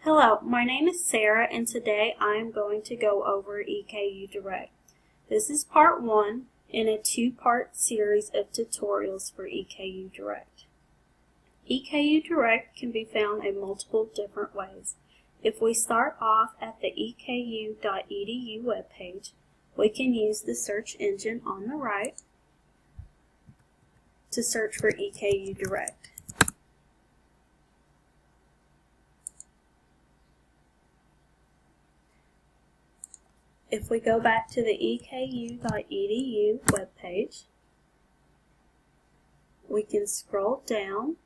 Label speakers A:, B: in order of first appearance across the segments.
A: Hello, my name is Sarah and today I am going to go over EKU Direct. This is part 1 in a 2-part series of tutorials for EKU Direct. EKU Direct can be found in multiple different ways. If we start off at the eku.edu webpage, we can use the search engine on the right to search for EKU Direct. If we go back to the eku.edu webpage, we can scroll down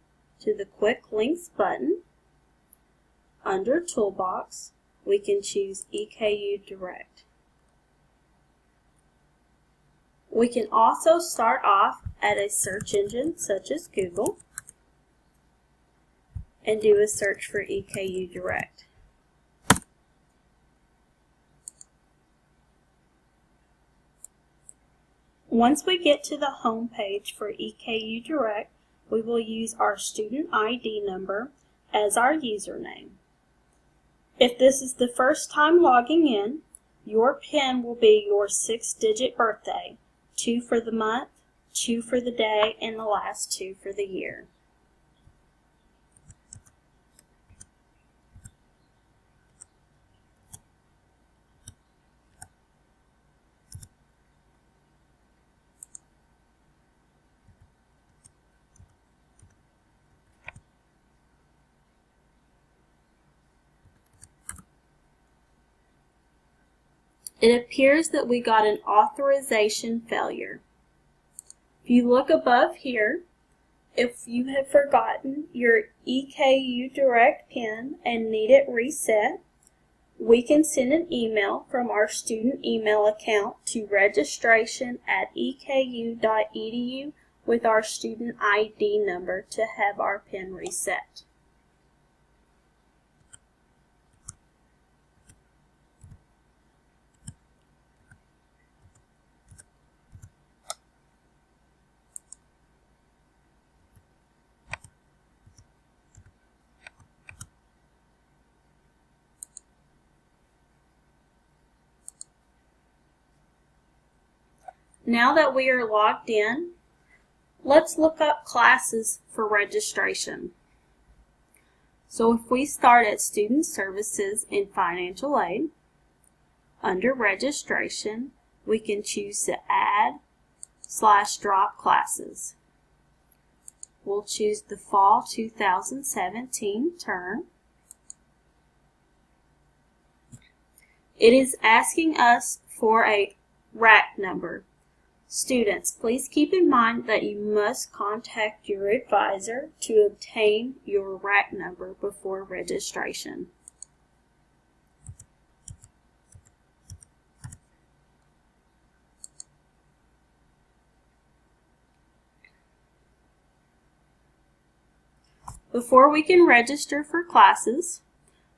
A: to the Quick Links button. Under Toolbox, we can choose EKU Direct. We can also start off at a search engine such as Google and do a search for EKU Direct. Once we get to the home page for EKU Direct, we will use our student ID number as our username. If this is the first time logging in, your PIN will be your 6-digit birthday, 2 for the month, 2 for the day, and the last 2 for the year. It appears that we got an authorization failure. If you look above here, if you have forgotten your EKU Direct PIN and need it reset, we can send an email from our student email account to registration@eku.edu with our student ID number to have our PIN reset. Now that we are logged in, let's look up classes for registration. So if we start at Student Services and Financial Aid, under Registration, we can choose to add/drop classes. We'll choose the Fall 2017 term. It is asking us for a rack number. Students, please keep in mind that you must contact your advisor to obtain your rack number before registration. Before we can register for classes,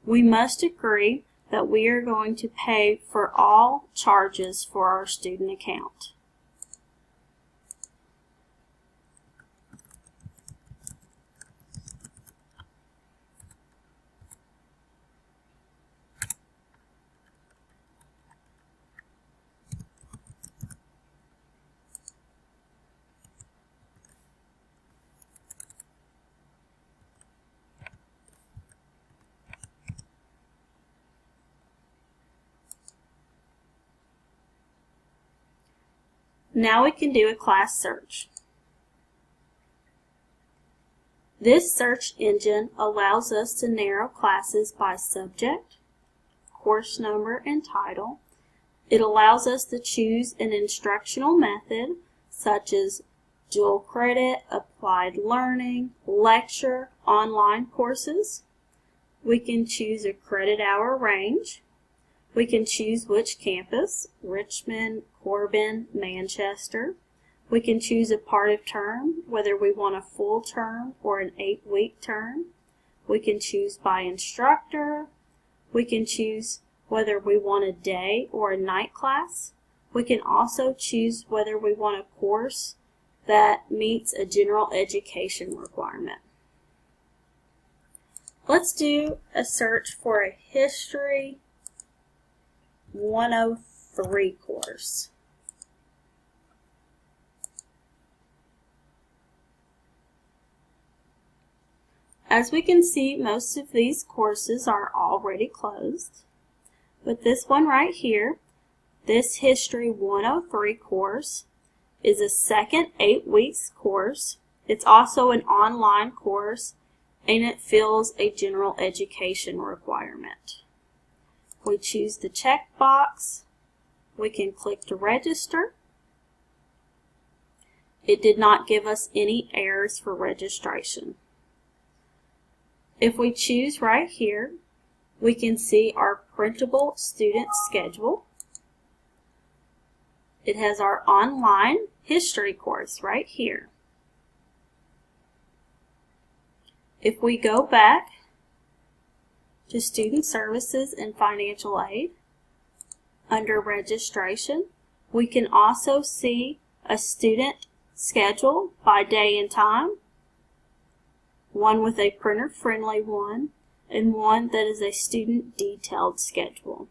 A: we must agree that we are going to pay for all charges for our student account. Now we can do a class search. This search engine allows us to narrow classes by subject, course number, and title. It allows us to choose an instructional method such as dual credit, applied learning, lecture, online courses. We can choose a credit hour range. We can choose which campus, Richmond, Corbin, Manchester. We can choose a part of term, whether we want a full term or an 8-week term. We can choose by instructor. We can choose whether we want a day or a night class. We can also choose whether we want a course that meets a general education requirement. Let's do a search for a History 103 course. As we can see, most of these courses are already closed. But this one right here, this History 103 course, is a second 8 weeks course. It's also an online course, and it fills a general education requirement. We choose the checkbox. We can click to register. It did not give us any errors for registration. If we choose right here, we can see our printable student schedule. It has our online history course right here. If we go back to Student Services and Financial Aid, under Registration, we can also see a student schedule by day and time, one with a printer-friendly one, and one that is a student detailed schedule.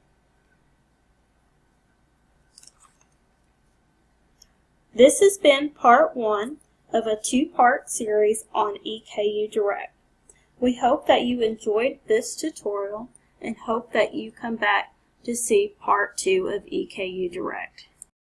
A: This has been part 1 of a 2-part series on EKU Direct. We hope that you enjoyed this tutorial and hope that you come back to see part 2 of EKU Direct.